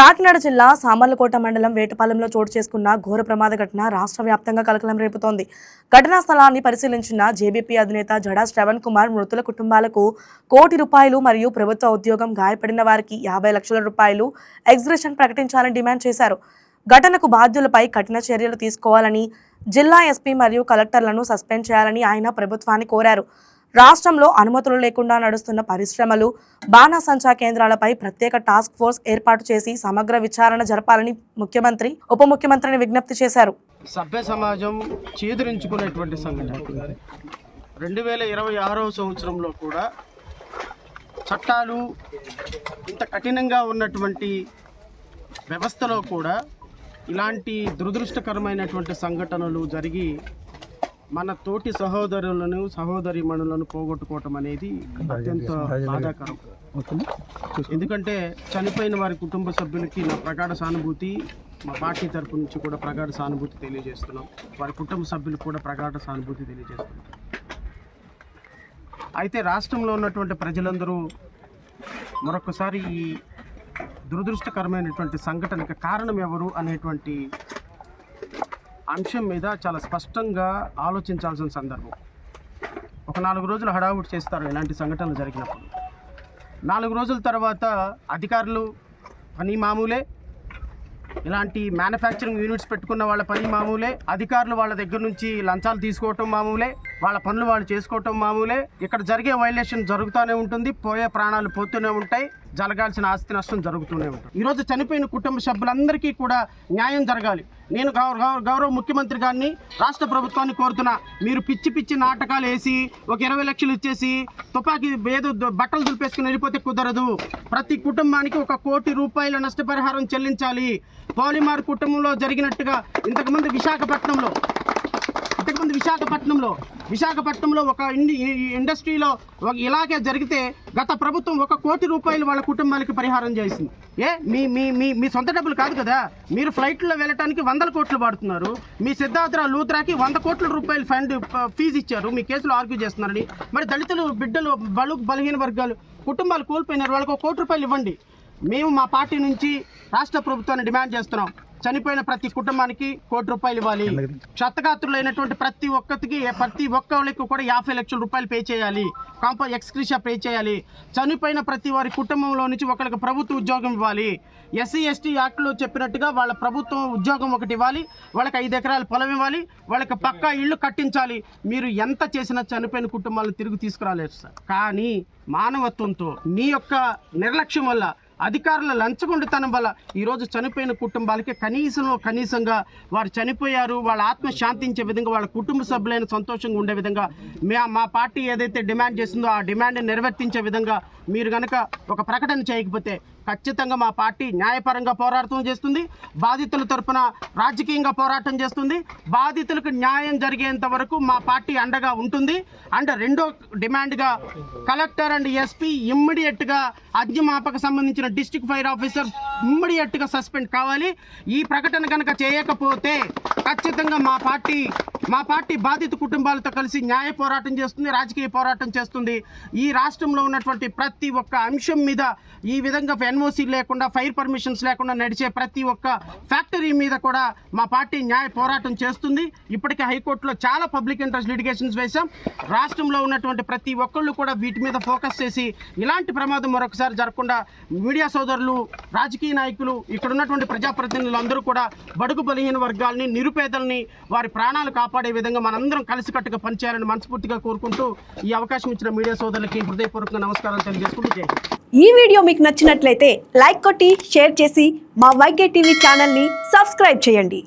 కాకినాడ జిల్లా సామర్లకోట మండలం వేటపాలెంలో చోటు చేసుకున్న ఘోర ప్రమాద ఘటన రాష్ట్ర వ్యాప్తంగా కలకలం రేపుతోంది. ఘటనా స్థలాన్ని పరిశీలించిన జేబీపీ అధినేత జడా శ్రవణ్ కుమార్ మృతుల కుటుంబాలకు ₹1 కోటి మరియు ప్రభుత్వ ఉద్యోగం గాయపడిన వారికి ₹50 లక్షల ఎగ్జిబిషన్ ప్రకటించాలని డిమాండ్ చేశారు. ఘటనకు బాధ్యులపై కఠిన చర్యలు తీసుకోవాలని, జిల్లా ఎస్పీ మరియు కలెక్టర్లను సస్పెండ్ చేయాలని ఆయన ప్రభుత్వాన్ని కోరారు. రాష్ట్రంలో అనుమతులు లేకుండా నడుస్తున్న పరిశ్రమలు, బాణాసంచా కేంద్రాలపై ప్రత్యేక టాస్క్ ఫోర్స్ ఏర్పాటు చేసి సమగ్ర విచారణ జరపాలని ముఖ్యమంత్రి, ఉప ముఖ్యమంత్రిని విజ్ఞప్తి చేశారు. సభ్య సమాజం చేదురించుకునేటువంటి సంఘటన 2026వ సంవత్సరంలో కూడా చట్టాలు ఇంత కఠినంగా ఉన్నటువంటి వ్యవస్థలో కూడా ఇలాంటి దురదృష్టకరమైనటువంటి సంఘటనలు జరిగి మన తోటి సహోదరులను సహోదరీమణులను పోగొట్టుకోవటం అనేది అత్యంత బాధాకరం. ఎందుకంటే చనిపోయిన వారి కుటుంబ సభ్యులకి నా ప్రగాఢ సానుభూతి, మా పార్టీ తరపు నుంచి కూడా ప్రగాఢ సానుభూతి తెలియజేస్తున్నాం. వారి కుటుంబ సభ్యులకు కూడా ప్రగాఢ సానుభూతి తెలియజేస్తున్నాం. అయితే రాష్ట్రంలో ఉన్నటువంటి ప్రజలందరూ మరొకసారి ఈ దురదృష్టకరమైనటువంటి సంఘటనకు కారణం ఎవరు అనేటువంటి అంశం మీద చాలా స్పష్టంగా ఆలోచించాల్సిన సందర్భం. ఒక 4 రోజులు హడావుడి చేస్తారు ఇలాంటి సంఘటనలు జరిగినప్పుడు. 4 రోజుల తర్వాత అధికారులు పని మామూలే, ఇలాంటి మ్యానుఫ్యాక్చరింగ్ యూనిట్స్ పెట్టుకున్న వాళ్ళ పని మామూలే, అధికారులు వాళ్ళ దగ్గర నుంచి లంచాలు తీసుకోవటం మామూలే, వాళ్ళ పనులు వాళ్ళు చేసుకోవటం మామూలే. ఇక్కడ జరిగే వైలేషన్ జరుగుతూనే ఉంటుంది, పోయే ప్రాణాలు పోతూనే ఉంటాయి, జరగాల్సిన ఆస్తి నష్టం జరుగుతూనే ఉంటుంది. ఈరోజు చనిపోయిన కుటుంబ సభ్యులందరికీ కూడా న్యాయం జరగాలి. నేను గౌరవ ముఖ్యమంత్రి గారిని, రాష్ట్ర ప్రభుత్వాన్ని కోరుతున్నా, మీరు పిచ్చి నాటకాలు వేసి ఒక 20 లక్షలు ఇచ్చేసి తుపాకీ ఏదో బట్టలు దులిపేసుకుని వెళ్ళిపోతే కుదరదు. ప్రతి కుటుంబానికి ₹1 కోటి నష్టపరిహారం చెల్లించాలి. పాలిమార్ కుటుంబంలో జరిగినట్టుగా ఇంతకుముందు విశాఖపట్నంలో ఒక ఇండస్ట్రీలో ఇలాగే జరిగితే గత ప్రభుత్వం ₹1 కోటి వాళ్ళ కుటుంబానికి పరిహారం చేసింది. మీ సొంత డబ్బులు కాదు కదా, మీరు ఫ్లైట్లో వెళ్ళటానికి 100 కోట్లు వాడుతున్నారు. మీ సిద్ధార్థ లూత్రాకి ₹100 కోట్ల ఫండ్ ఫీజు ఇచ్చారు, మీ కేసులో ఆర్గ్యూ చేస్తున్నారని. మరి దళితులు, బిడ్డలు, బలహీన వర్గాలు కుటుంబాలు కోల్పోయినారు, వాళ్ళకి ₹1 కోటి ఇవ్వండి. మేము మా పార్టీ నుంచి రాష్ట్ర ప్రభుత్వాన్ని డిమాండ్ చేస్తున్నాం. చనిపోయిన ప్రతి కుటుంబానికి ₹1 కోటి ఇవ్వాలి. క్షతగాత్రులైనటువంటి ప్రతి ఒక్కరికి కూడా ₹50 లక్షలు పే చేయాలి. ఎక్స్క్రిషియా పే చేయాలి. చనిపోయిన ప్రతి వారి కుటుంబంలో నుంచి ఒకరికి ప్రభుత్వ ఉద్యోగం ఇవ్వాలి. SC ST యాక్ట్లో చెప్పినట్టుగా వాళ్ళ ప్రభుత్వం ఉద్యోగం ఒకటి ఇవ్వాలి. వాళ్ళకి 5 ఎకరాల పొలం ఇవ్వాలి. వాళ్ళకి పక్కా ఇళ్ళు కట్టించాలి. మీరు ఎంత చేసినా చనిపోయిన కుటుంబాలను తిరిగి తీసుకురాలేరు సార్. కానీ మానవత్వంతో మీ యొక్క నిర్లక్ష్యం వల్ల, అధికారుల లంచగొండితనం వల్ల ఈరోజు చనిపోయిన కుటుంబాలకి కనీసంగా వారు చనిపోయారు, వాళ్ళ ఆత్మ శాంతించే విధంగా, వాళ్ళ కుటుంబ సభ్యులైన సంతోషంగా ఉండే విధంగా మా పార్టీ ఏదైతే డిమాండ్ చేస్తుందో ఆ డిమాండ్ని నెరవేర్తించే విధంగా మీరు కనుక ఒక ప్రకటన చేయకపోతే ఖచ్చితంగా మా పార్టీ న్యాయపరంగా పోరాటం చేస్తుంది, బాధితుల తరపున రాజకీయంగా పోరాటం చేస్తుంది. బాధితులకు న్యాయం జరిగేంత వరకు మా పార్టీ అండగా ఉంటుంది. అండ్ రెండో డిమాండ్గా కలెక్టర్ అండ్ ఎస్పీ ఇమ్మీడియట్గా అగ్నిమాపక సంబంధించిన డిస్ట్రిక్ట్ ఫైర్ ఆఫీసర్ ఇమ్మీడియట్గా సస్పెండ్ కావాలి. ఈ ప్రకటన కనుక చేయకపోతే ఖచ్చితంగా మా పార్టీ బాధిత కుటుంబాలతో కలిసి న్యాయ పోరాటం చేస్తుంది, రాజకీయ పోరాటం చేస్తుంది. ఈ రాష్ట్రంలో ఉన్నటువంటి ప్రతి ఒక్క అంశం మీద, ఈ విధంగా NOC లేకుండా, ఫైర్ పర్మిషన్స్ లేకుండా నడిచే ప్రతి ఒక్క ఫ్యాక్టరీ మీద కూడా మా పార్టీ న్యాయ పోరాటం చేస్తుంది. ఇప్పటికే హైకోర్టులో చాలా పబ్లిక్ ఇంట్రెస్ట్ లిటిగేషన్స్ వేశాం. రాష్ట్రంలో ఉన్నటువంటి ప్రతి ఒక్కళ్ళు కూడా వీటి మీద ఫోకస్ చేసి ఇలాంటి ప్రమాదం మరొకసారి జరగకుండా మీడియా సోదరులు, రాజకీయ నాయకులు, ఇక్కడ ఉన్నటువంటి ప్రజాప్రతినిధులు అందరూ కూడా బడుగు బలహీన వర్గాల్ని, నిరుపేదల్ని, వారి ప్రాణాలు కాపాడే విధంగా మనందరం కలిసికట్టుగా పనిచేయాలని మనస్ఫూర్తిగా కోరుకుంటూ ఈ అవకాశం ఇచ్చిన మీడియా సోదరులకి హృదయపూర్వక నమస్కారాలు తెలియజేసుకుంటూ జై హింద్. ఈ వీడియో మీకు నచ్చినట్లయితే లైక్ కొట్టి, షేర్ చేసి మా YK TV ఛానల్ని సబ్స్క్రైబ్ చేయండి.